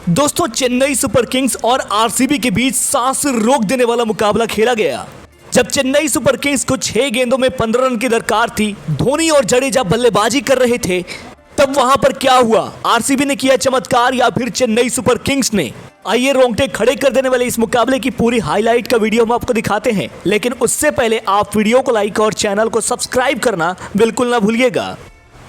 दोस्तों Chennai super Kings और RCB के बीच सांस रोक देने वाला मुकाबला खेला गया। जब चेन्नई सुपर किंग्स को 6 गेंदों में 15 रन की दरकार थी, धोनी और जडेजा बल्लेबाजी कर रहे थे, तब वहां पर क्या हुआ? आरसीबी ने किया चमत्कार या फिर चेन्नई सुपर किंग्स ने? आइए रोंगटे खड़े कर देने वाले इस मुकाबले की पूरी हाईलाइट का वीडियो हम आपको दिखाते हैं, लेकिन उससे पहले आप वीडियो को लाइक और चैनल को सब्सक्राइब करना बिल्कुल ना भूलिएगा।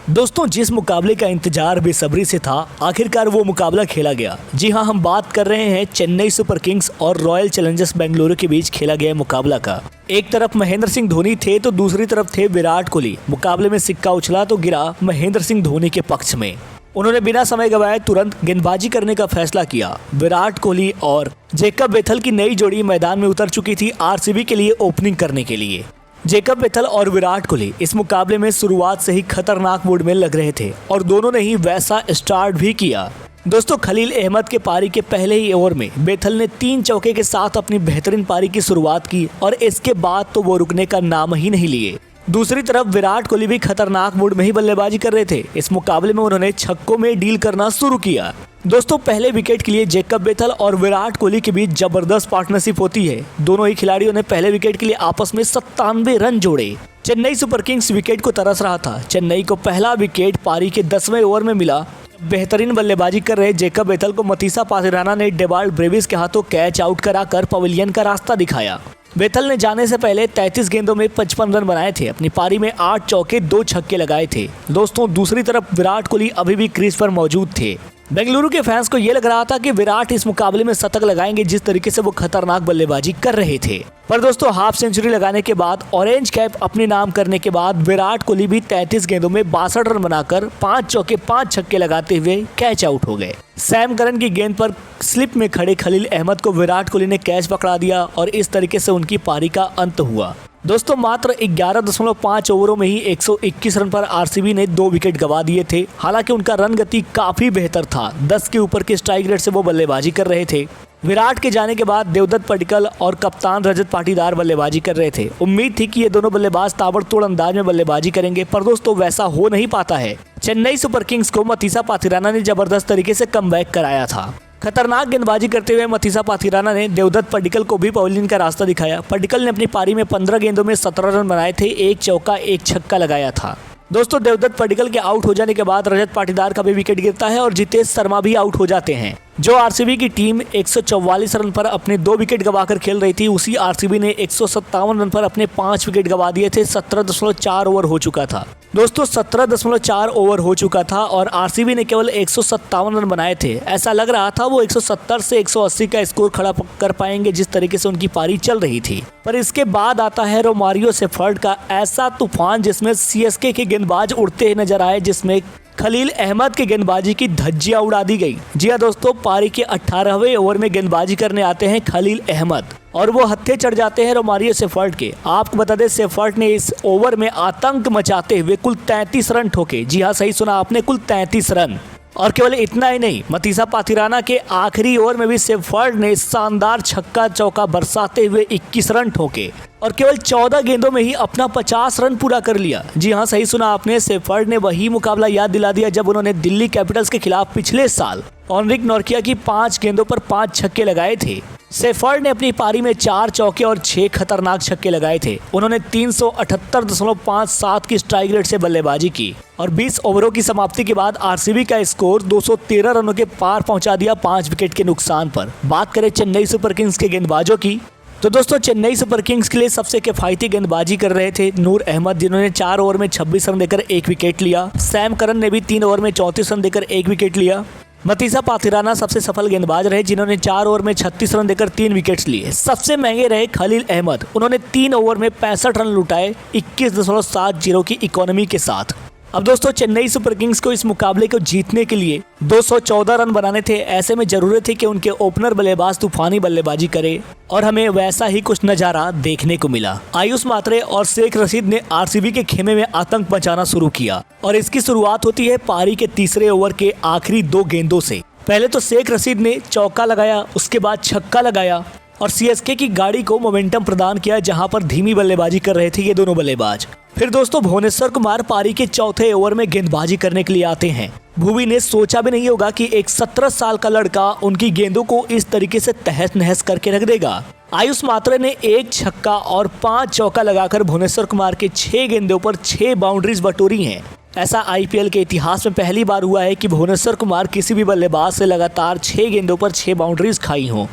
दोस्तों जिस मुकाबले का इंतजार बेसब्री से था, आखिरकार वो मुकाबला खेला गया। जी हाँ, हम बात कर रहे हैं चेन्नई सुपर किंग्स और रॉयल चैलेंजर्स बेंगलुरु के बीच खेला गया मुकाबला का। एक तरफ महेंद्र सिंह धोनी थे तो दूसरी तरफ थे विराट कोहली। मुकाबले में सिक्का उछला तो गिरा महेंद्र सिंह धोनी के पक्ष में। उन्होंने बिना समय गवाए तुरंत गेंदबाजी करने का फैसला किया। विराट कोहली और जेकब बेथल की नई जोड़ी मैदान में उतर चुकी थी आरसीबी के लिए ओपनिंग करने के लिए। जेकब बेथल और विराट कोहली इस मुकाबले में शुरुआत से ही खतरनाक मूड में लग रहे थे और दोनों ने ही वैसा स्टार्ट भी किया। दोस्तों खलील अहमद के पारी के पहले ही ओवर में बेथल ने 3 चौके के साथ अपनी बेहतरीन पारी की शुरुआत की और इसके बाद तो वो रुकने का नाम ही नहीं लिए। दूसरी तरफ विराट कोहली भी खतरनाक मूड में ही बल्लेबाजी कर रहे थे। इस मुकाबले में उन्होंने छक्कों में डील करना शुरू किया। दोस्तों पहले विकेट के लिए जेकब बेथल और विराट कोहली के बीच जबरदस्त पार्टनरशिप होती है। दोनों ही खिलाड़ियों ने पहले विकेट के लिए आपस में 97 रन जोड़े। चेन्नई सुपर किंग्स विकेट को तरस रहा था। चेन्नई को पहला विकेट पारी के 10वें ओवर में मिला। बेहतरीन बल्लेबाजी कर रहे जेकब बेथल को मतीसा पाथिराना ने डेवाल्ड ब्रेविस के हाथों कैच आउट कराकर पवेलियन का रास्ता दिखाया। बेथल ने जाने से पहले 33 गेंदों में 55 रन बनाए थे। अपनी पारी में 8 चौके 2 छक्के लगाए थे। दोस्तों दूसरी तरफ विराट कोहली अभी भी क्रीज पर मौजूद थे। बेंगलुरु के फैंस को यह लग रहा था कि विराट इस मुकाबले में शतक लगाएंगे, जिस तरीके से वो खतरनाक बल्लेबाजी कर रहे थे। पर दोस्तों हाफ सेंचुरी लगाने के बाद, ऑरेंज कैप अपने नाम करने के बाद विराट कोहली भी 33 गेंदों में 62 रन बनाकर 5 चौके 5 छक्के लगाते हुए कैच आउट हो गए। सैम करन की गेंद पर स्लिप में खड़े खलील अहमद को विराट कोहली ने कैच पकड़ा दिया और इस तरीके से उनकी पारी का अंत हुआ। दोस्तों मात्र 11.5 ओवरों में ही 121 रन पर आरसीबी ने 2 विकेट गंवा दिए थे। हालांकि उनका रन गति काफी बेहतर था। 10 के ऊपर के स्ट्राइक रेट से वो बल्लेबाजी कर रहे थे। विराट के जाने के बाद देवदत्त पडिक्कल और कप्तान रजत पाटीदार बल्लेबाजी कर रहे थे। उम्मीद थी कि ये दोनों बल्लेबाज ताबड़तोड़ अंदाज में बल्लेबाजी करेंगे, पर दोस्तों वैसा हो नहीं पाता है। चेन्नई सुपर किंग्स को मतीसा पाथिराना ने जबरदस्त तरीके से कमबैक कराया था। खतरनाक गेंदबाजी करते हुए मतीसा पाथिराना ने देवदत्त पडिक्कल को भी पवेलियन का रास्ता दिखाया। पडिक्कल ने अपनी पारी में 15 गेंदों में 17 रन बनाए थे। 1 चौका 1 छक्का लगाया था। दोस्तों देवदत्त पडिक्कल के आउट हो जाने के बाद रजत पाटीदार का भी विकेट गिरता है और जितेश शर्मा भी आउट हो जाते हैं। जो आरसीबी की टीम 144 रन पर अपने 2 विकेट गंवाकर खेल रही थी, उसी आरसीबी ने 157 रन पर अपने 5 विकेट गंवा दिए थे। 17.4 ओवर हो चुका था। दोस्तों 17.4 ओवर हो चुका था और आरसीबी ने केवल 157 रन बनाए थे। ऐसा लग रहा था वो 170 से 180 का स्कोर खड़ा कर पाएंगे, जिस तरीके से उनकी पारी चल रही थी। पर इसके बाद आता है रोमारियो सेफर्ड का ऐसा तूफान, जिसमें सीएसके के गेंदबाज उड़ते नजर आए, जिसमें खलील अहमद के गेंदबाजी की धज्जियां उड़ा दी गई। जी हां दोस्तों, पारी के 18वें ओवर में गेंदबाजी करने आते हैं खलील अहमद और वो हत्थे चढ़ जाते हैं रोमारियो सेफर्ड के। आपको बता दें सेफर्ड ने इस ओवर में आतंक मचाते हुए कुल 33 रन ठोके। जी हाँ, सही सुना आपने, कुल 33 रन। और केवल इतना ही नहीं, मतीसा पाथिराना के आखिरी ओवर में भी सेफर्ड ने शानदार छक्का चौका बरसाते हुए 21 रन ठोके और केवल 14 गेंदों में ही अपना 50 रन पूरा कर लिया। जी हाँ, सही सुना आपने, सेफर्ड ने वही मुकाबला याद दिला दिया जब उन्होंने दिल्ली कैपिटल्स के खिलाफ पिछले साल एनरिक नोरकिया की 5 गेंदों पर 5 छक्के लगाए थे। सेफर्ड ने अपनी पारी में 4 चौके और 6 खतरनाक छक्के लगाए थे। उन्होंने 378.57 की स्ट्राइक रेट से बल्लेबाजी की और 20 ओवरों की समाप्ति के बाद आरसीबी का स्कोर 213 रनों के पार पहुंचा दिया 5 विकेट के नुकसान पर। बात करें चेन्नई सुपर किंग्स के गेंदबाजों की, तो दोस्तों चेन्नई सुपर किंग्स के लिए सबसे किफायती गेंदबाजी कर रहे थे नूर अहमद, जिन्होंने 4 ओवर में 26 रन देकर 1 विकेट लिया। सैम करन ने भी 3 ओवर में 34 रन देकर 1 विकेट लिया। मतीसा पाथिराना सबसे सफल गेंदबाज रहे, जिन्होंने 4 ओवर में 36 रन देकर 3 विकेट्स लिए। सबसे महंगे रहे खलील अहमद, उन्होंने 3 ओवर में 65 रन लुटाए 21.70 की इकोनॉमी के साथ। अब दोस्तों चेन्नई सुपर किंग्स को इस मुकाबले को जीतने के लिए 214 रन बनाने थे। ऐसे में जरूरत थी कि उनके ओपनर बल्लेबाज तूफानी बल्लेबाजी करे और हमें वैसा ही कुछ नजारा देखने को मिला। आयुष मात्रे और शेख रशीद ने आरसीबी के खेमे में आतंक मचाना शुरू किया और इसकी शुरुआत होती है पारी के तीसरे ओवर के आखिरी 2 गेंदों से। पहले तो शेख रशीद ने चौका लगाया, उसके बाद छक्का लगाया और सीएसके की गाड़ी को मोमेंटम प्रदान किया, जहां पर धीमी बल्लेबाजी कर रहे थे ये दोनों बल्लेबाज। फिर दोस्तों भुवनेश्वर कुमार पारी के चौथे ओवर में गेंदबाजी करने के लिए आते हैं। भुवी ने सोचा भी नहीं होगा कि एक 17 साल का लड़का उनकी गेंदों को इस तरीके से तहस नहस करके रख देगा। आयुष मात्रे ने 1 छक्का और 5 चौका लगाकर भुवनेश्वर कुमार के 6 गेंदों पर 6 बाउंड्रीज बटोरी हैं। ऐसा आईपीएल के इतिहास में पहली बार हुआ है कि भुवनेश्वर कुमार किसी भी बल्लेबाज से लगातार 6 गेंदों पर 6 बाउंड्रीज खाई हों।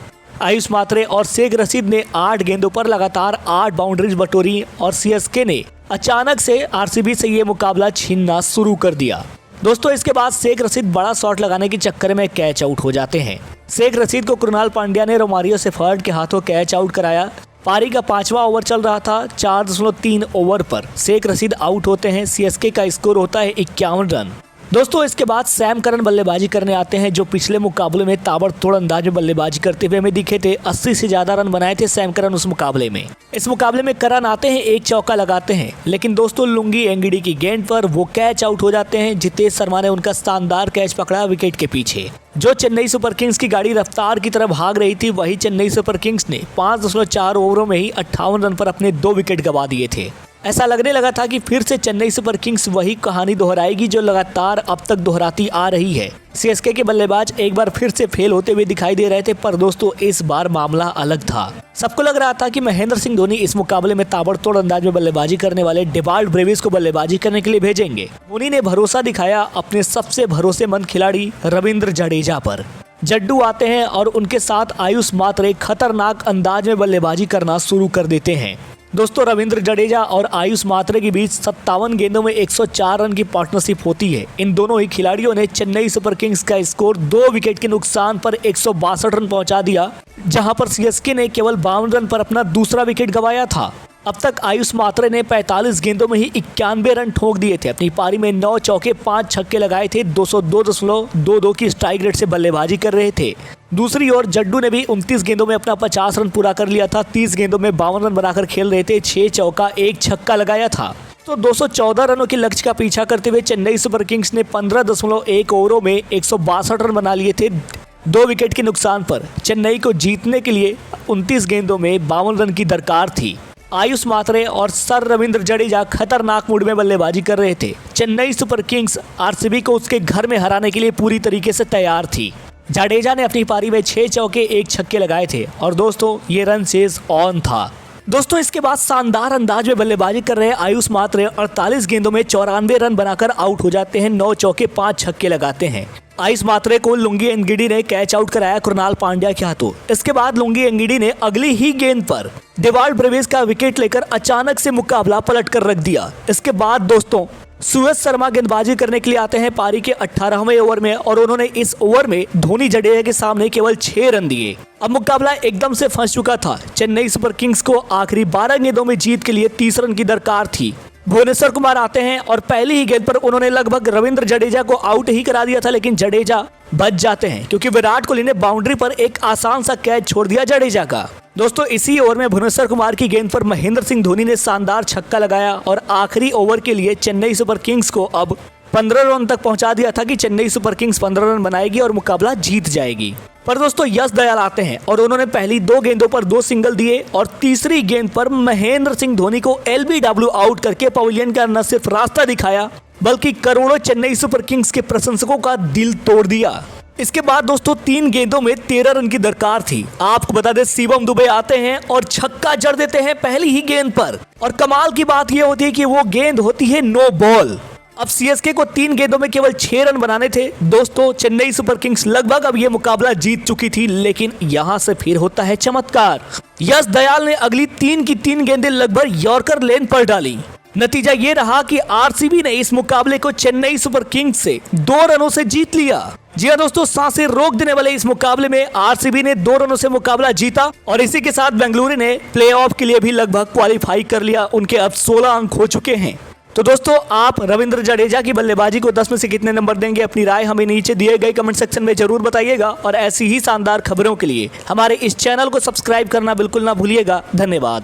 आयुष मात्रे और शेख रशीद ने 8 गेंदों पर लगातार 8 बाउंड्रीज बटोरी और सीएसके ने अचानक से आरसीबी से ये मुकाबला छीनना शुरू कर दिया। दोस्तों इसके बाद शेख रशीद बड़ा शॉट लगाने के चक्कर में कैच आउट हो जाते हैं। शेख रशीद को कृणाल पांड्या ने रोमारियो सेफर्ड के हाथों कैच आउट कराया। पारी का 5वां ओवर चल रहा था। 4.3 ओवर पर शेख रशीद आउट होते हैं। सीएसके का स्कोर होता है 51 रन। दोस्तों इसके बाद सैम करन बल्लेबाजी करने आते हैं, जो पिछले मुकाबले में ताबड़तोड़ अंदाज में बल्लेबाजी करते हुए हमें दिखे थे। 80 से ज्यादा रन बनाए थे सैम करन उस मुकाबले में। इस मुकाबले में करन आते हैं, 1 चौका लगाते हैं, लेकिन दोस्तों लुंगी एंगिडी की गेंद पर वो कैच आउट हो जाते हैं। जितेश शर्मा ने उनका शानदार कैच पकड़ा विकेट के पीछे। जो चेन्नई सुपर किंग्स की गाड़ी रफ्तार की तरफ भाग रही थी, वही चेन्नई सुपर किंग्स ने 5.4 ओवरों में ही 58 रन पर अपने 2 विकेट गंवा दिए थे। ऐसा लगने लगा था कि फिर से चेन्नई सुपर किंग्स वही कहानी दोहराएगी जो लगातार अब तक दोहराती आ रही है। सीएसके के बल्लेबाज एक बार फिर से फेल होते हुए दिखाई दे रहे थे, पर दोस्तों इस बार मामला अलग था। सबको लग रहा था कि महेंद्र सिंह धोनी इस मुकाबले में ताबड़तोड़ अंदाज में बल्लेबाजी करने वाले डेवाल्ड ब्रेविस को बल्लेबाजी करने के लिए भेजेंगे। धोनी ने भरोसा दिखाया अपने सबसे भरोसेमंद खिलाड़ी रविंद्र जडेजा पर। जड्डू आते हैं और उनके साथ आयुष मात्रे खतरनाक अंदाज में बल्लेबाजी करना शुरू कर देते हैं। दोस्तों रविंद्र जडेजा और आयुष मात्रे के बीच 57 गेंदों में 104 रन की पार्टनरशिप होती है। इन दोनों ही खिलाड़ियों ने चेन्नई सुपर किंग्स का स्कोर 2 विकेट के नुकसान पर 162 रन पहुंचा दिया, जहां पर सीएसके ने केवल 52 रन पर अपना दूसरा विकेट गंवाया था। अब तक आयुष मात्रे ने 45 गेंदों में ही 91 रन ठोक दिए थे। अपनी पारी में 9 चौके 5 छक्के लगाए थे। 202.22 की स्ट्राइक रेट से बल्लेबाजी कर रहे थे। दूसरी ओर जड्डू ने भी 29 गेंदों में अपना 50 रन पूरा कर लिया था। 30 गेंदों में 52 रन बनाकर खेल रहे थे। 6 चौका 1 छक्का लगाया था। तो 214 रनों के लक्ष्य का पीछा करते हुए चेन्नई सुपर किंग्स ने 15.1 ओवरों में 162 रन बना लिए थे 2 विकेट के नुकसान पर। चेन्नई को जीतने के लिए 29 गेंदों में 52 रन की दरकार थी। आयुष मात्रे और सर रविंद्र जडेजा खतरनाक मूड में बल्लेबाजी कर रहे थे। चेन्नई सुपर किंग्स आरसीबी को उसके घर में हराने के लिए पूरी तरीके से तैयार थी। जडेजा ने अपनी पारी में 6 चौके 1 छक्के लगाए थे और दोस्तों ये रन चेज ऑन था। दोस्तों इसके बाद शानदार अंदाज में बल्लेबाजी कर रहे आयुष मात्रे 48 गेंदों में 94 रन बनाकर आउट हो जाते हैं। 9 चौके 5 छक्के लगाते हैं। आयुष मात्रे को लुंगी एंगिडी ने कैच आउट कराया कृणाल पांड्या के हाथों। इसके बाद लुंगी एंगिडी ने अगली ही गेंद पर डेवाल्ड ब्रेविस का विकेट लेकर अचानक से मुकाबला पलट कर रख दिया। इसके बाद दोस्तों सुरेश शर्मा गेंदबाजी करने के लिए आते हैं पारी के 18वें ओवर में और उन्होंने इस ओवर में धोनी जडेजा के सामने केवल 6 रन दिए। अब मुकाबला एकदम से फंस चुका था। चेन्नई सुपर किंग्स को आखिरी 12 गेंदों में जीत के लिए 30 रन की दरकार थी। भुवनेश्वर कुमार आते हैं और पहली ही गेंद पर उन्होंने लगभग रविंद्र जडेजा को आउट ही करा दिया था, लेकिन जडेजा बच जाते हैं क्योंकि विराट कोहली ने बाउंड्री पर एक आसान सा कैच छोड़ दिया जडेजा का। दोस्तों इसी ओवर में भुवनेश्वर कुमार की गेंद पर महेंद्र सिंह धोनी ने शानदार छक्का लगाया और आखिरी ओवर के लिए चेन्नई सुपर किंग्स को अब 15 रन तक पहुंचा दिया था कि चेन्नई सुपर किंग्स 15 रन बनाएगी और मुकाबला जीत जाएगी। पर दोस्तों यश दयाल आते हैं और उन्होंने पहली 2 गेंदों पर 2 सिंगल दिए और तीसरी गेंद पर महेंद्र सिंह धोनी को एलबीडब्ल्यू आउट करके पवेलियन का न सिर्फ रास्ता दिखाया बल्कि करोड़ों चेन्नई सुपर किंग्स के प्रशंसकों का दिल तोड़ दिया। इसके बाद दोस्तों 3 गेंदों में 13 रन की दरकार थी। आपको बता दें शिवम दुबे आते हैं और छक्का जड़ देते हैं पहली ही गेंद पर और कमाल की बात यह होती है कि वो गेंद होती है नो बॉल। अब सीएसके को 3 गेंदों में केवल 6 रन बनाने थे। दोस्तों चेन्नई सुपर किंग्स लगभग अब ये मुकाबला जीत चुकी थी, लेकिन यहाँ से फिर होता है चमत्कार। यश दयाल ने अगली 3 की 3 गेंदें लगभग यॉर्कर लेन पर डाली। नतीजा ये रहा कि आरसीबी ने इस मुकाबले को चेन्नई सुपर किंग्स से 2 रनों से जीत लिया। जी हाँ दोस्तों, सांसें रोक देने वाले इस मुकाबले में आरसीबी ने 2 रनों से मुकाबला जीता और इसी के साथ बेंगलुरु ने प्लेऑफ के लिए भी लगभग क्वालिफाई कर लिया। उनके अब 16 अंक हो चुके हैं। तो दोस्तों आप रविंद्र जडेजा की बल्लेबाजी को 10 में से कितने नंबर देंगे? अपनी राय हमें नीचे दिए गए कमेंट सेक्शन में जरूर बताइएगा और ऐसी ही शानदार खबरों के लिए हमारे इस चैनल को सब्सक्राइब करना बिल्कुल ना भूलिएगा। धन्यवाद।